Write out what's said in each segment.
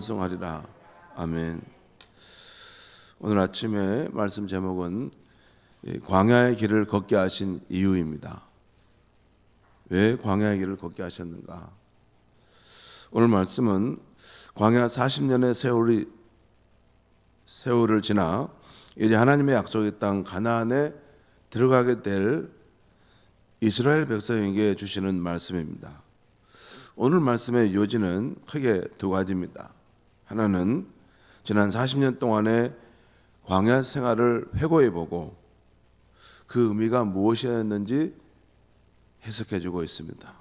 찬송하리라. 아멘. 오늘 아침에 말씀 제목은 광야의 길을 걷게 하신 이유입니다. 왜 광야의 길을 걷게 하셨는가? 오늘 말씀은 광야 40년의 세월을 지나 이제 하나님의 약속의 땅 가나안에 들어가게 될 이스라엘 백성에게 주시는 말씀입니다. 오늘 말씀의 요지는 크게 두 가지입니다. 하나는 지난 40년 동안의 광야 생활을 회고해보고 그 의미가 무엇이었는지 해석해주고 있습니다.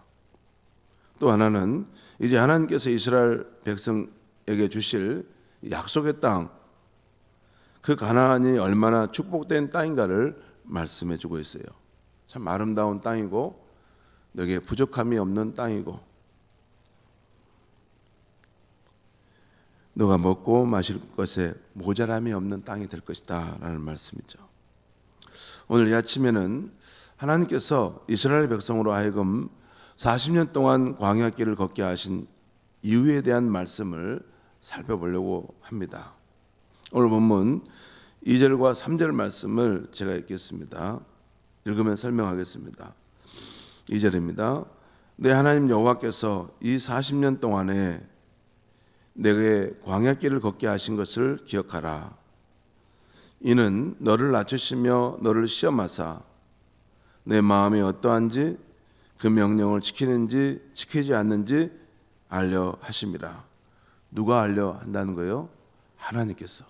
또 하나는 이제 하나님께서 이스라엘 백성에게 주실 약속의 땅, 그 가나안이 얼마나 축복된 땅인가를 말씀해주고 있어요. 참 아름다운 땅이고 너에게 부족함이 없는 땅이고 너가 먹고 마실 것에 모자람이 없는 땅이 될 것이다 라는 말씀이죠. 오늘 이 아침에는 하나님께서 이스라엘 백성으로 하여금 40년 동안 광야길을 걷게 하신 이유에 대한 말씀을 살펴보려고 합니다. 오늘 본문 2절과 3절 말씀을 제가 읽겠습니다. 읽으면 설명하겠습니다. 2절입니다. 내 하나님 여호와께서 이 40년 동안에 내게 광야길을 걷게 하신 것을 기억하라. 이는 너를 낮추시며 너를 시험하사 내 마음이 어떠한지 그 명령을 지키는지 지키지 않는지 알려 하심이라. 누가 알려 한다는 거예요? 하나님께서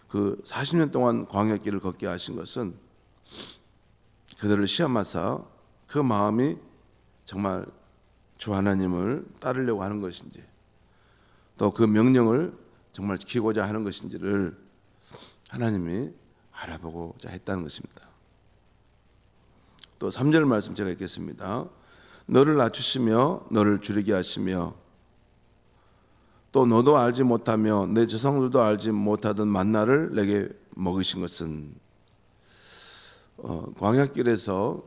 그 40년 동안 광야길을 걷게 하신 것은 그들을 시험하사 그 마음이 정말 주 하나님을 따르려고 하는 것인지 또 그 명령을 정말 지키고자 하는 것인지를 하나님이 알아보고자 했다는 것입니다. 또 3절 말씀 제가 읽겠습니다. 너를 낮추시며 너를 줄이게 하시며 또 너도 알지 못하며 내 조상들도 알지 못하던 만나를 내게 먹이신 것은 광야길에서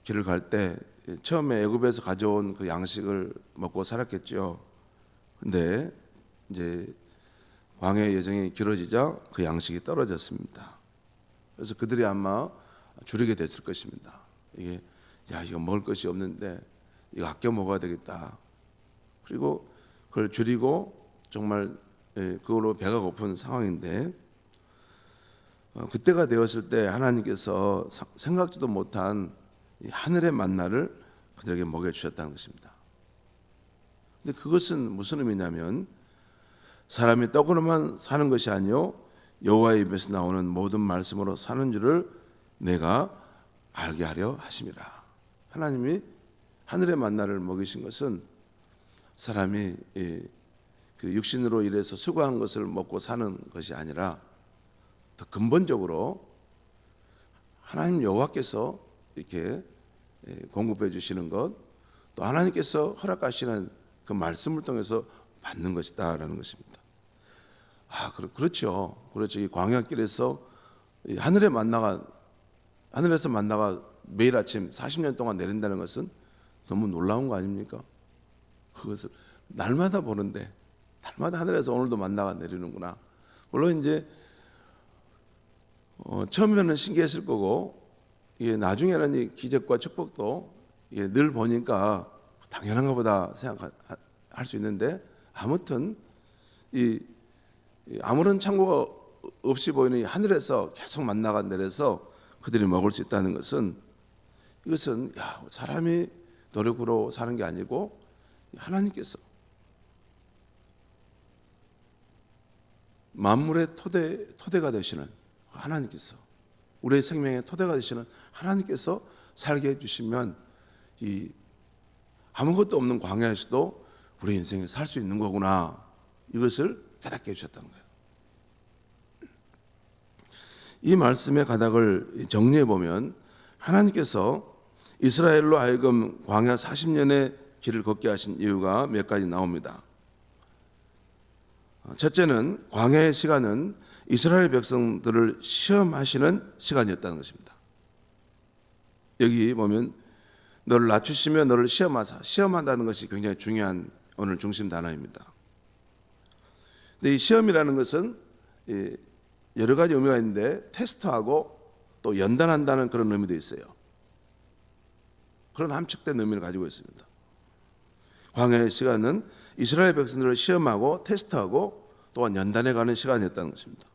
길을 갈 때 처음에 애굽에서 가져온 그 양식을 먹고 살았겠죠. 근데 이제 광야의 여정이 길어지자 그 양식이 떨어졌습니다. 그래서 그들이 아마 줄이게 됐을 것입니다. 이거 먹을 것이 없는데 이거 아껴 먹어야 되겠다. 그리고 그걸 줄이고 정말 그걸로 배가 고픈 상황인데 그때가 되었을 때 하나님께서 생각지도 못한 이 하늘의 만나를 그들에게 먹여주셨다는 것입니다. 근데 그것은 무슨 의미냐면 사람이 떡으로만 사는 것이 아니요 여호와의 입에서 나오는 모든 말씀으로 사는 줄을 내가 알게 하려 하심이라. 하나님이 하늘의 만나를 먹이신 것은 사람이 그 육신으로 일해서 수고한 것을 먹고 사는 것이 아니라 더 근본적으로 하나님 여호와께서 이렇게 공급해 주시는 것, 또 하나님께서 허락하시는 그 말씀을 통해서 받는 것이다라는 것입니다. 그렇죠. 이 광야길에서 하늘에서 만나가 매일 아침 40년 동안 내린다는 것은 너무 놀라운 거 아닙니까? 그것을 날마다 보는데 날마다 하늘에서 오늘도 만나가 내리는구나. 물론 이제 처음에는 신기했을 거고 나중에는 이 기적과 축복도 늘 보니까 당연한가 보다 생각할 수 있는데 아무튼 아무런 창고가 없이 보이는 하늘에서 계속 만나가 내려서 그들이 먹을 수 있다는 것은 이것은 사람이 노력으로 사는 게 아니고 하나님께서 만물의 토대가 되시는 하나님께서 우리의 생명의 토대가 되시는 하나님께서 살게 해주시면 아무것도 없는 광야에서도 우리 인생에 살 수 있는 거구나, 이것을 깨닫게 해주셨다는 거예요. 이 말씀의 가닥을 정리해 보면 하나님께서 이스라엘로 하여금 광야 40년의 길을 걷게 하신 이유가 몇 가지 나옵니다. 첫째는 광야의 시간은 이스라엘 백성들을 시험하시는 시간이었다는 것입니다. 여기 보면 너를 낮추시며 너를 시험하사. 시험한다는 것이 굉장히 중요한 오늘 중심 단어입니다. 근데 이 시험이라는 것은 여러 가지 의미가 있는데 테스트하고 또 연단한다는 그런 의미도 있어요. 그런 함축된 의미를 가지고 있습니다. 광야의 시간은 이스라엘 백성들을 시험하고 테스트하고 또한 연단해가는 시간이었다는 것입니다.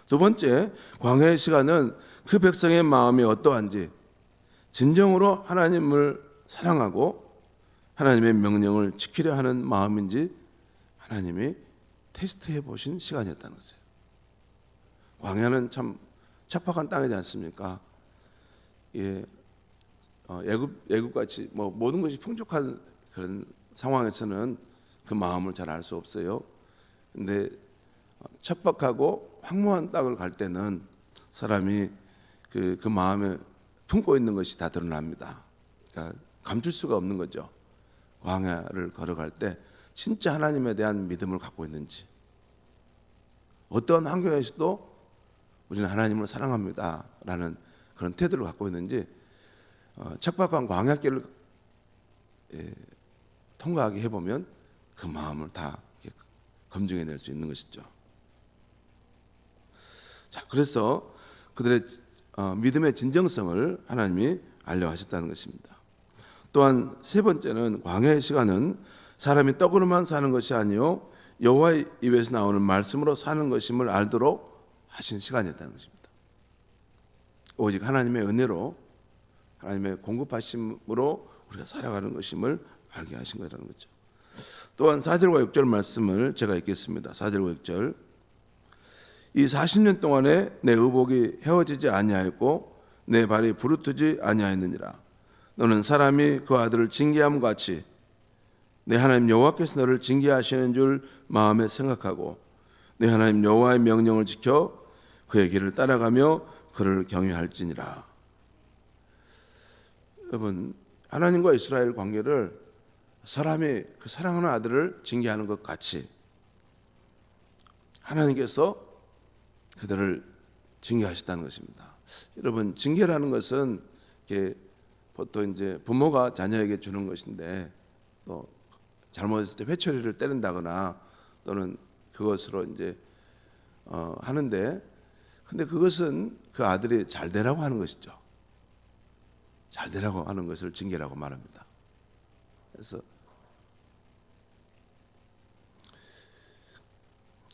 두 번째, 광야의 시간은 그 백성의 마음이 어떠한지 진정으로 하나님을 사랑하고 하나님의 명령을 지키려 하는 마음인지 하나님이 테스트해 보신 시간이었다는 것이에요. 광야는 참 척박한 땅이지 않습니까? 애굽같이 모든 것이 풍족한 그런 상황에서는 그 마음을 잘 알 수 없어요. 근데 척박하고 황무한 땅을 갈 때는 사람이 그 마음에 품고 있는 것이 다 드러납니다. 그러니까 감출 수가 없는 거죠. 광야를 걸어갈 때 진짜 하나님에 대한 믿음을 갖고 있는지, 어떠한 환경에서도 우리는 하나님을 사랑합니다라는 그런 태도를 갖고 있는지 척박한 광야길을 통과하게 해보면 그 마음을 다 검증해낼 수 있는 것이죠. 자, 그래서 그들의 믿음의 진정성을 하나님이 알려하셨다는 것입니다. 또한 세 번째는 광야의 시간은 사람이 떡으로만 사는 것이 아니요 여호와의 입에서 나오는 말씀으로 사는 것임을 알도록 하신 시간이었다는 것입니다. 오직 하나님의 은혜로 하나님의 공급하심으로 우리가 살아가는 것임을 알게 하신 거라는 거죠. 또한 4절과 6절 말씀을 제가 읽겠습니다. 4절과 6절. 이 40년 동안에 내 의복이 헤어지지 아니하였고 내 발이 부르트지 아니하였느니라. 너는 사람이 그 아들을 징계함 같이 내 하나님 여호와께서 너를 징계하시는 줄 마음에 생각하고 내 하나님 여호와의 명령을 지켜 그의 길을 따라가며 그를 경외할지니라. 여러분, 하나님과 이스라엘 관계를 사람이 그 사랑하는 아들을 징계하는 것 같이 하나님께서 그들을 징계하셨다는 것입니다. 여러분, 징계라는 것은 보통 이제 부모가 자녀에게 주는 것인데 또 잘못했을 때 회초리를 때린다거나 또는 그것으로 이제 하는데, 근데 그것은 그 아들이 잘 되라고 하는 것이죠. 잘 되라고 하는 것을 징계라고 말합니다. 그래서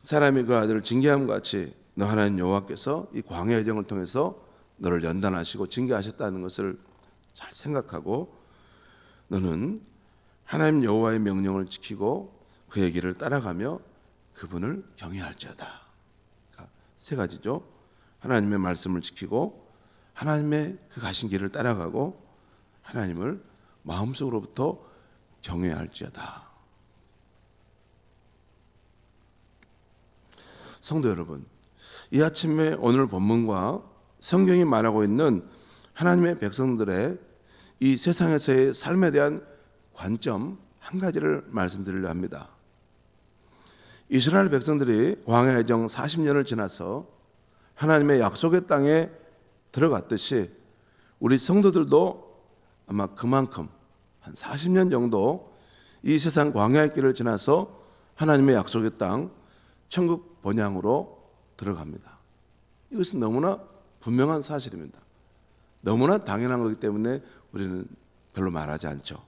사람이 그 아들을 징계함 같이 너 하나님 여호와께서 이 광야 여정을 통해서 너를 연단하시고 징계하셨다는 것을 잘 생각하고 너는 하나님 여호와의 명령을 지키고 그의 길을 따라가며 그분을 경외할지어다. 그러니까 세 가지죠. 하나님의 말씀을 지키고 하나님의 그 가신 길을 따라가고 하나님을 마음속으로부터 경외할지어다. 성도 여러분, 이 아침에 오늘 본문과 성경이 말하고 있는 하나님의 백성들의 이 세상에서의 삶에 대한 관점 한 가지를 말씀드리려 합니다. 이스라엘 백성들이 광야 여정 40년을 지나서 하나님의 약속의 땅에 들어갔듯이 우리 성도들도 아마 그만큼 한 40년 정도 이 세상 광야의 길을 지나서 하나님의 약속의 땅 천국 본향으로 들어갑니다. 이것은 너무나 분명한 사실입니다. 너무나 당연한 거기 때문에 우리는 별로 말하지 않죠.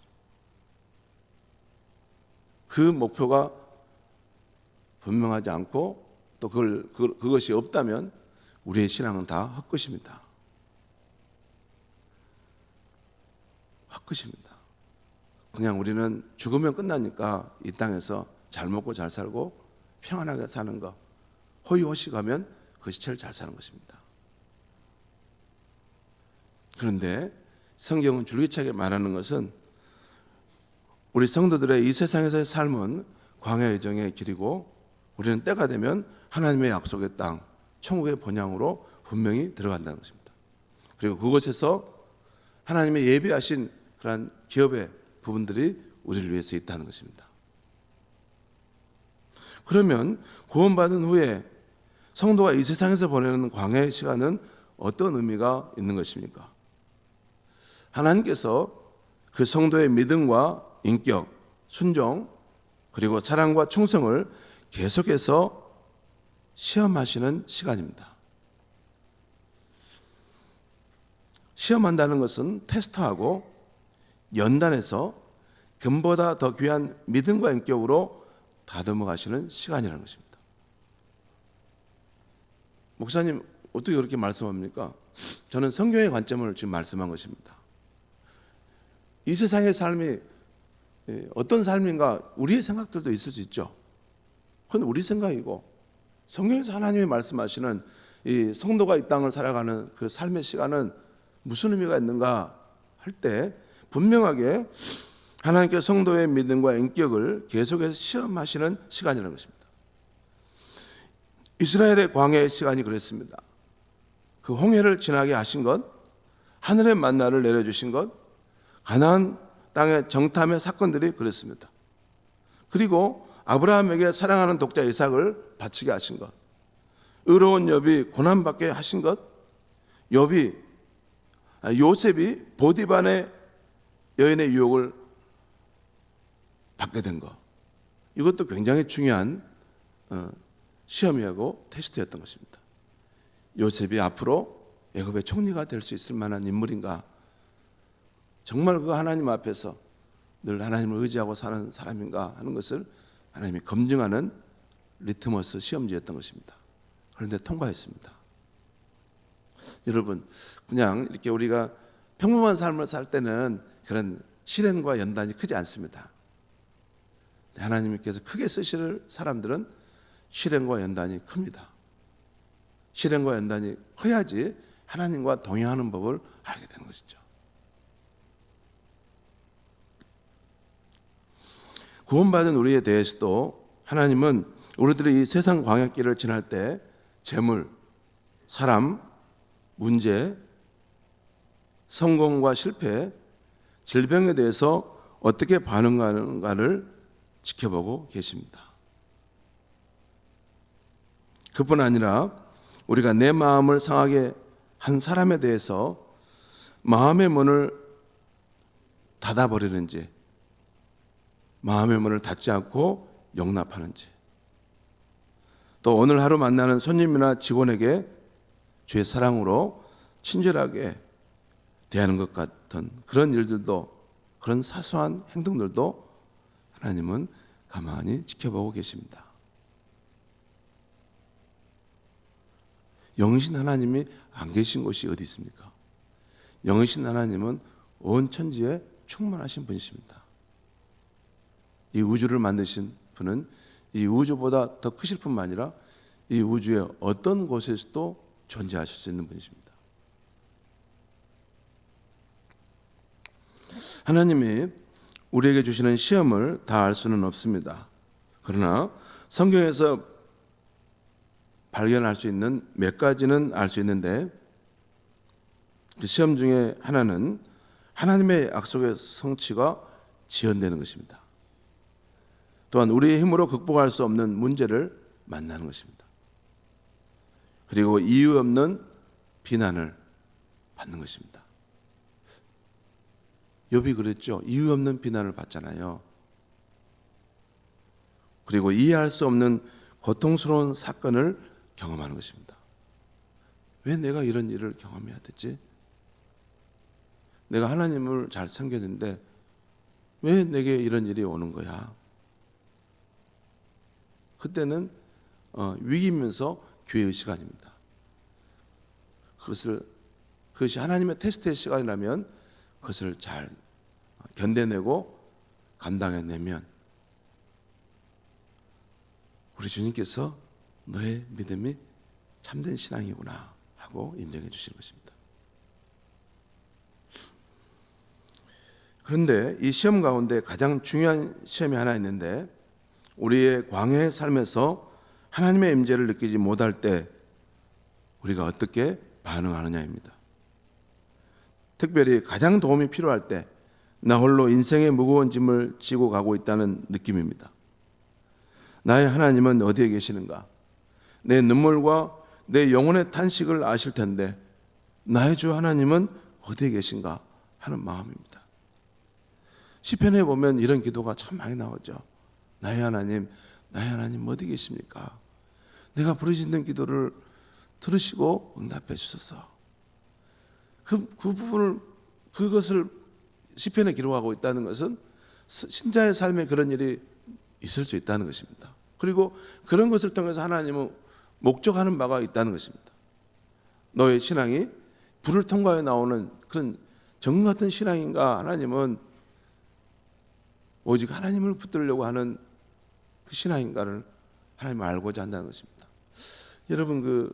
그 목표가 분명하지 않고 또 그것이 없다면 우리의 신앙은 다 헛것입니다. 헛것입니다. 그냥 우리는 죽으면 끝나니까 이 땅에서 잘 먹고 잘 살고 평안하게 사는 것, 호의호식하면 그것이 제일 잘 사는 것입니다. 그런데 성경은 줄기차게 말하는 것은 우리 성도들의 이 세상에서의 삶은 광야 여정의 길이고 우리는 때가 되면 하나님의 약속의 땅, 천국의 본향으로 분명히 들어간다는 것입니다. 그리고 그곳에서 하나님의 예비하신 그러한 기업의 부분들이 우리를 위해서 있다는 것입니다. 그러면 구원받은 후에 성도가 이 세상에서 보내는 광야의 시간은 어떤 의미가 있는 것입니까? 하나님께서 그 성도의 믿음과 인격, 순종, 그리고 사랑과 충성을 계속해서 시험하시는 시간입니다. 시험한다는 것은 테스트하고 연단해서 금보다 더 귀한 믿음과 인격으로 다듬어 가시는 시간이라는 것입니다. 목사님, 어떻게 그렇게 말씀합니까? 저는 성경의 관점을 지금 말씀한 것입니다. 이 세상의 삶이 어떤 삶인가 우리의 생각들도 있을 수 있죠. 그건 우리 생각이고 성경에서 하나님이 말씀하시는 이 성도가 이 땅을 살아가는 그 삶의 시간은 무슨 의미가 있는가 할 때 분명하게 하나님께 성도의 믿음과 인격을 계속해서 시험하시는 시간이라는 것입니다. 이스라엘의 광야의 시간이 그랬습니다. 그 홍해를 지나게 하신 것, 하늘의 만나를 내려주신 것, 가나안 땅의 정탐의 사건들이 그랬습니다. 그리고 아브라함에게 사랑하는 독자 이삭을 바치게 하신 것, 의로운 욥이 고난받게 하신 것, 요셉이 보디반의 여인의 유혹을 받게 된 것, 이것도 굉장히 중요한 시험이고 테스트였던 것입니다. 요셉이 앞으로 애굽의 총리가 될 수 있을 만한 인물인가, 정말 그 하나님 앞에서 늘 하나님을 의지하고 사는 사람인가 하는 것을 하나님이 검증하는 리트머스 시험지였던 것입니다. 그런데 통과했습니다. 여러분, 그냥 이렇게 우리가 평범한 삶을 살 때는 그런 시련과 연단이 크지 않습니다. 하나님께서 크게 쓰실 사람들은 시련과 연단이 큽니다. 시련과 연단이 커야지 하나님과 동행하는 법을 알게 되는 것이죠. 구원받은 우리에 대해서도 하나님은 우리들이 이 세상 광야길을 지날 때 재물, 사람, 문제, 성공과 실패, 질병에 대해서 어떻게 반응하는가를 지켜보고 계십니다. 그뿐 아니라 우리가 내 마음을 상하게 한 사람에 대해서 마음의 문을 닫아버리는지, 마음의 문을 닫지 않고 용납하는지, 또 오늘 하루 만나는 손님이나 직원에게 주의 사랑으로 친절하게 대하는 것 같은 그런 일들도, 그런 사소한 행동들도 하나님은 가만히 지켜보고 계십니다. 영이신 하나님이 안 계신 곳이 어디 있습니까? 영이신 하나님은 온 천지에 충만하신 분이십니다. 이 우주를 만드신 분은 이 우주보다 더 크실 뿐만 아니라 이 우주의 어떤 곳에서도 존재하실 수 있는 분이십니다. 하나님이 우리에게 주시는 시험을 다 알 수는 없습니다. 그러나 성경에서 발견할 수 있는 몇 가지는 알 수 있는데, 그 시험 중에 하나는 하나님의 약속의 성취가 지연되는 것입니다. 또한 우리의 힘으로 극복할 수 없는 문제를 만나는 것입니다. 그리고 이유 없는 비난을 받는 것입니다. 욥이 그랬죠. 이유 없는 비난을 받잖아요. 그리고 이해할 수 없는 고통스러운 사건을 경험하는 것입니다. 왜 내가 이런 일을 경험해야 되지? 내가 하나님을 잘 섬겼는데 왜 내게 이런 일이 오는 거야? 그때는 위기면서 교회의 시간입니다. 그것이 하나님의 테스트의 시간이라면 그것을 잘 견뎌내고 감당해내면 우리 주님께서 너의 믿음이 참된 신앙이구나 하고 인정해 주시는 것입니다. 그런데 이 시험 가운데 가장 중요한 시험이 하나 있는데, 우리의 광야의 삶에서 하나님의 임재를 느끼지 못할 때 우리가 어떻게 반응하느냐입니다. 특별히 가장 도움이 필요할 때 나 홀로 인생의 무거운 짐을 지고 가고 있다는 느낌입니다. 나의 하나님은 어디에 계시는가? 내 눈물과 내 영혼의 탄식을 아실 텐데 나의 주 하나님은 어디에 계신가 하는 마음입니다. 시편에 보면 이런 기도가 참 많이 나오죠. 나의 하나님, 나의 하나님 어디 계십니까? 내가 부르짖는 기도를 들으시고 응답해 주소서. 그 부분을, 그것을 시편에 기록하고 있다는 것은 신자의 삶에 그런 일이 있을 수 있다는 것입니다. 그리고 그런 것을 통해서 하나님은 목적하는 바가 있다는 것입니다. 너의 신앙이 불을 통과해 나오는 그런 정 같은 신앙인가, 하나님은 오직 하나님을 붙들려고 하는 그 신앙인가를 하나님을 알고자 한다는 것입니다. 여러분,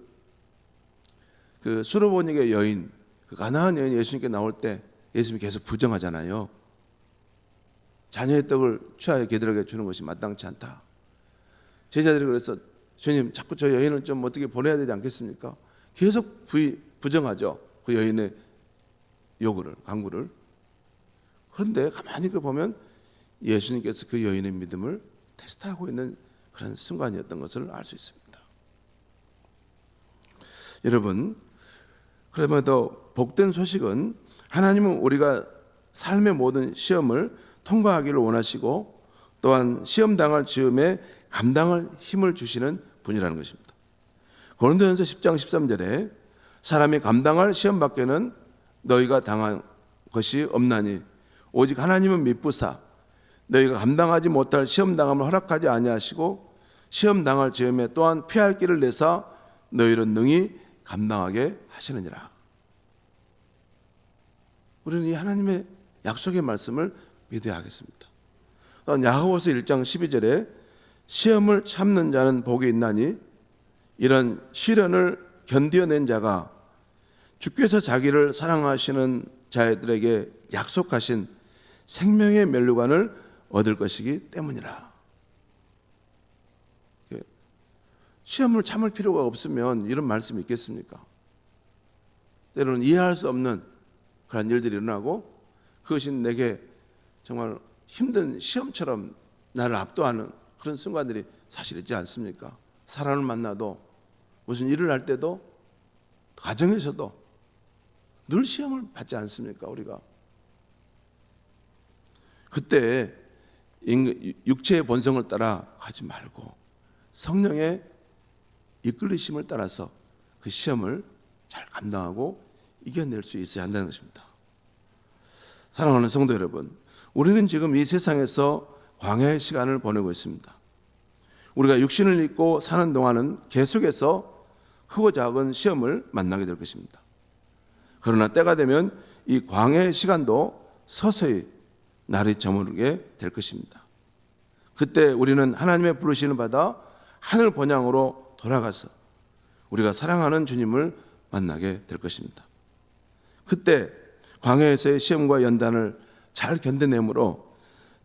그 수로보닉의 여인, 그 가나안 여인 예수님께 나올 때 예수님이 계속 부정하잖아요. 자녀의 떡을 취하여 개들에게 주는 것이 마땅치 않다. 제자들이 그래서 주님, 자꾸 저 여인을 좀 어떻게 보내야 되지 않겠습니까? 계속 부정하죠. 그 여인의 요구를, 강구를. 그런데 가만히 보면 예수님께서 그 여인의 믿음을 테스트하고 있는 그런 순간이었던 것을 알 수 있습니다. 여러분, 그럼에도 복된 소식은 하나님은 우리가 삶의 모든 시험을 통과하기를 원하시고 또한 시험 당할 즈음에 감당할 힘을 주시는 분이라는 것입니다. 고린도전서 10장 13절에 사람이 감당할 시험 밖에는 너희가 당한 것이 없나니 오직 하나님은 미쁘사 너희가 감당하지 못할 시험 당함을 허락하지 아니하시고 시험 당할 즈음에 또한 피할 길을 내사 너희를 능히 감당하게 하시느니라. 우리는 이 하나님의 약속의 말씀을 믿어야 하겠습니다. 야고보서 1장 12절에 시험을 참는 자는 복이 있나니 이런 시련을 견뎌낸 자가 주께서 자기를 사랑하시는 자들에게 약속하신 생명의 면류관을 얻을 것이기 때문이라. 시험을 참을 필요가 없으면 이런 말씀이 있겠습니까? 때로는 이해할 수 없는 그런 일들이 일어나고 그것이 내게 정말 힘든 시험처럼 나를 압도하는 그런 순간들이 사실 있지 않습니까? 사람을 만나도 무슨 일을 할 때도 가정에서도 늘 시험을 받지 않습니까? 우리가 그때 육체의 본성을 따라 가지 말고 성령의 이끌리심을 따라서 그 시험을 잘 감당하고 이겨낼 수 있어야 한다는 것입니다. 사랑하는 성도 여러분, 우리는 지금 이 세상에서 광야의 시간을 보내고 있습니다. 우리가 육신을 입고 사는 동안은 계속해서 크고 작은 시험을 만나게 될 것입니다. 그러나 때가 되면 이 광야의 시간도 서서히 날이 저무르게 될 것입니다. 그때 우리는 하나님의 부르심을 받아 하늘 본향으로 돌아가서 우리가 사랑하는 주님을 만나게 될 것입니다. 그때 광야에서의 시험과 연단을 잘 견뎌내므로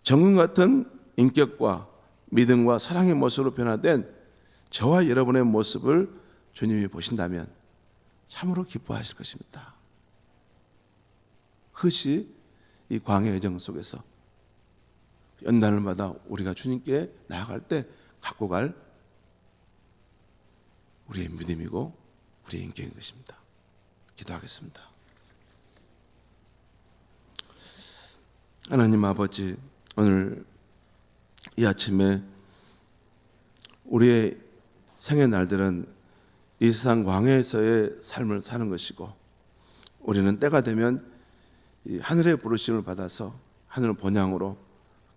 정금 같은 인격과 믿음과 사랑의 모습으로 변화된 저와 여러분의 모습을 주님이 보신다면 참으로 기뻐하실 것입니다. 그것이 이 광야의 여정 속에서 연단을 받아 우리가 주님께 나아갈 때 갖고 갈 우리의 믿음이고 우리의 인격인 것입니다. 기도하겠습니다. 하나님 아버지, 오늘 이 아침에 우리의 생의 날들은 이 세상 광야에서의 삶을 사는 것이고 우리는 때가 되면 이 하늘의 부르심을 받아서 하늘 본향으로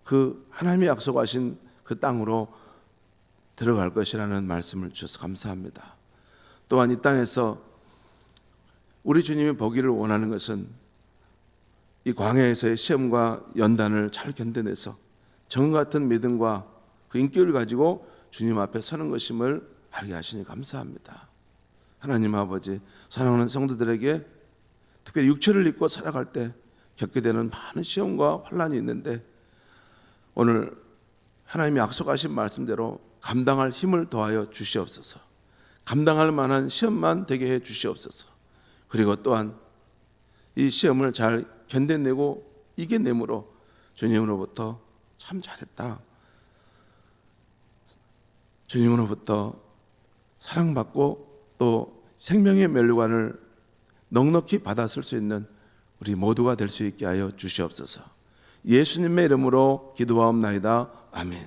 그 하나님이 약속하신 그 땅으로 들어갈 것이라는 말씀을 주셔서 감사합니다. 또한 이 땅에서 우리 주님이 보기를 원하는 것은 이 광야에서의 시험과 연단을 잘 견뎌내서 정 같은 믿음과 그 인격을 가지고 주님 앞에 서는 것임을 알게 하시니 감사합니다. 하나님 아버지, 사랑하는 성도들에게 특별히 육체를 입고 살아갈 때 겪게 되는 많은 시험과 환난이 있는데 오늘 하나님이 약속하신 말씀대로 감당할 힘을 더하여 주시옵소서. 감당할 만한 시험만 되게 해 주시옵소서. 그리고 또한 이 시험을 잘 견뎌내고 이겨내므로 주님으로부터 참 잘했다, 주님으로부터 사랑받고 또 생명의 면류관을 넉넉히 받았을 수 있는 우리 모두가 될 수 있게 하여 주시옵소서. 예수님의 이름으로 기도하옵나이다. 아멘.